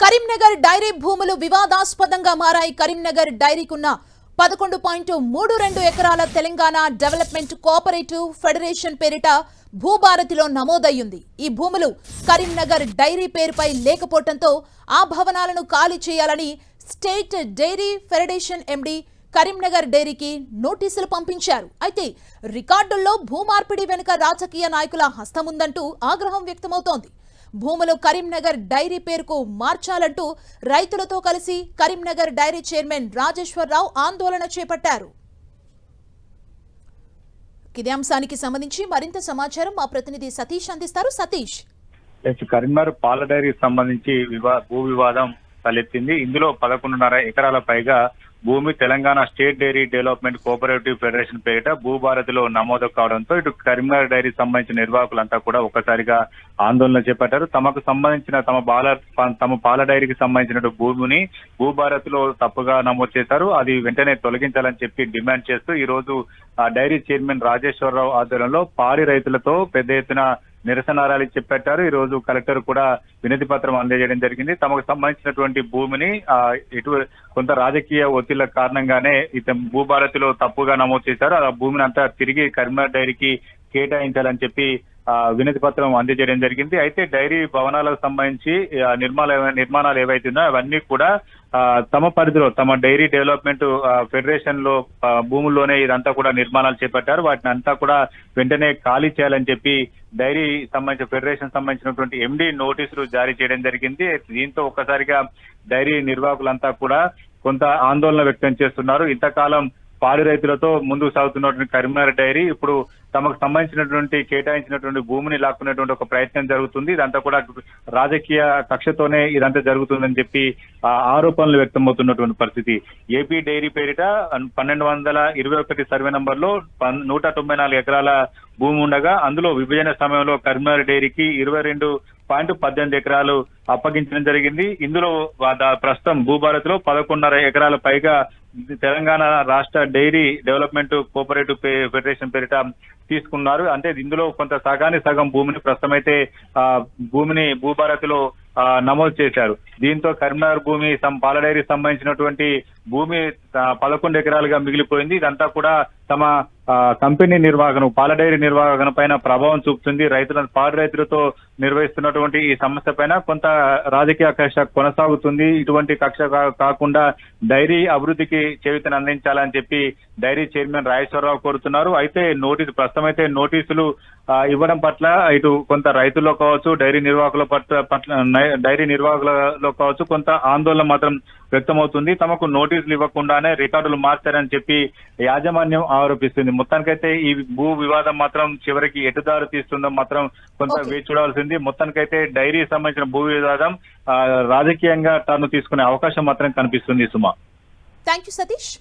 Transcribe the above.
Karimnagar dairy భూములు వివాదాస్పదంగా మారాయి. కరీంనగర్ డైరీకున్న 11.32 ఎకరాల తెలంగాణ డెవలప్మెంట్ కోఆపరేటివ్ ఫెడరేషన్ పేరిట భూభారతిలో నమోదయ్యింది. ఈ భూములు కరీంనగర్ డైరీ పేరుపై లేకపోవడంతో ఆ భవనాలను ఖాళీ చేయాలని State Dairy Federation MD Karimnagar డైరీకి నోటీసులు పంపించారు. అయితే రికార్డుల్లో భూమార్పిడి వెనుక రాజకీయ నాయకుల హస్తముందంటూ ఆగ్రహం వ్యక్తమవుతోంది. భూములు కరీంనగర్ డైరీ పేరుకు మార్చాలంటూ రైతులతో కలిసి కరీంనగర్ డైరీ చైర్మన్ రాజేశ్వరరావు ఆందోళన చేపట్టారు. ఇదే అంశానికి సంబంధించి మరింత సమాచారం మా ప్రతినిధి సతీష్ అందిస్తారు. సతీష్, కరీంనగర్ పాల డైరీకి సంబంధించి భూ వివాదం తలెత్తింది. ఇందులో 11.5 ఎకరాల పైగా భూమి Telangana state dairy development cooperative federation పేరిట భూభారతిలో నమోదు కావడంతో ఇటు కరీంనగర్ డైరీకి సంబంధించిన నిర్వాహకులంతా కూడా ఒక్కసారిగా ఆందోళన చేపట్టారు. తమకు సంబంధించిన తమ పాల డైరీకి సంబంధించిన భూమిని భూభారతిలో తప్పుగా నమోదు చేశారు. అది వెంటనే తొలగించాలని చెప్పి డిమాండ్ చేస్తూ ఈ రోజు డైరీ చైర్మన్ రాజేశ్వరరావు ఆధ్వర్యంలో పాడి రైతులతో పెద్ద ఎత్తున నిరసన ర్యాలీ చేపట్టారు. ఈ రోజు కలెక్టర్ కూడా వినతి పత్రం అందజేయడం జరిగింది. తమకు సంబంధించినటువంటి భూమిని కొంత రాజకీయ ఒత్తిళ్ల కారణంగానే భూభారతిలో తప్పుగా నమోదు చేశారు. ఆ భూమిని అంతా తిరిగి కరీంనగర్ డైరీకి కేటాయించాలని చెప్పి వినతి పత్రం అందజేయడం జరిగింది. అయితే డైరీ భవనాలకు సంబంధించి నిర్మాణాలు ఏవైతే ఉన్నాయో అవన్నీ కూడా తమ పరిధిలో తమ డైరీ డెవలప్మెంట్ ఫెడరేషన్ లో భూముల్లోనే ఇదంతా కూడా నిర్మాణాలు చేపట్టారు. వాటిని అంతా కూడా వెంటనే ఖాళీ చేయాలని చెప్పి డైరీ సంబంధించిన ఫెడరేషన్ సంబంధించినటువంటి ఎండీ నోటీసులు జారీ చేయడం జరిగింది. దీంతో ఒక్కసారిగా డైరీ నిర్వాహకులంతా కూడా కొంత ఆందోళన వ్యక్తం చేస్తున్నారు. ఇంతకాలం పాడి రైతులతో ముందుకు సాగుతున్నటువంటి కరీంనగర్ డైరీ ఇప్పుడు తమకు సంబంధించినటువంటి కేటాయించినటువంటి భూమిని లాక్కునేటువంటి ఒక ప్రయత్నం జరుగుతుంది. ఇదంతా కూడా రాజకీయ కక్షతోనే ఇదంతా జరుగుతుందని చెప్పి ఆరోపణలు వ్యక్తమవుతున్నటువంటి పరిస్థితి. ఏపీ డైరీ పేరిట 1221 సర్వే నంబర్లో 194 ఎకరాల భూమి ఉండగా అందులో విభజన సమయంలో కరీంనగర్ డైరీకి 22.18 ఎకరాలు అప్పగించడం జరిగింది. ఇందులో ప్రస్తుతం భూభారతిలో 11.5 ఎకరాల పైగా తెలంగాణ రాష్ట్ర డైరీ డెవలప్మెంట్ కోఆపరేటివ్ ఫెడరేషన్ పేరిట తీసుకున్నారు. అంటే ఇందులో కొంత సగం భూమిని ప్రస్తుతం అయితే భూభారతిలో నమోదు చేశారు. దీంతో కరీంనగర్ భూమి పాల డైరీ సంబంధించినటువంటి భూమి 11 ఎకరాలుగా మిగిలిపోయింది. ఇదంతా కూడా తమ కంపెనీ నిర్వహణ పాల డైరీ నిర్వహణ పైన ప్రభావం చూపుతుంది. పాడి రైతులతో నిర్వహిస్తున్నటువంటి ఈ సమస్య పైన కొంత రాజకీయ కక్ష కొనసాగుతుంది. ఇటువంటి కక్ష కాకుండా డైరీ అభివృద్ధికి చేయూతను అందించాలని చెప్పి డైరీ చైర్మన్ రాజేశ్వరరావు కోరుతున్నారు. అయితే ప్రస్తుతం అయితే నోటీసులు ఇవ్వడం పట్ల ఇటు కొంత రైతుల్లో కావచ్చు డైరీ నిర్వాహకులలో కావచ్చు కొంత ఆందోళన మాత్రం వ్యక్తమవుతుంది. తమకు నోటీసులు ఇవ్వకుండానే రికార్డులు మార్చారని చెప్పి యాజమాన్యం ఆరోపిస్తుంది. మొత్తానికైతే ఈ భూ వివాదం మాత్రం చివరికి ఎటుదారు తీస్తుందో మాత్రం కొంత వేచి చూడాల్సింది. మొత్తానికైతే డైరీ సంబంధించిన భూ వివాదం రాజకీయంగా టర్న్ తీసుకునే అవకాశం మాత్రం కనిపిస్తుంది. సుమా, థ్యాంక్ యూ సతీష్.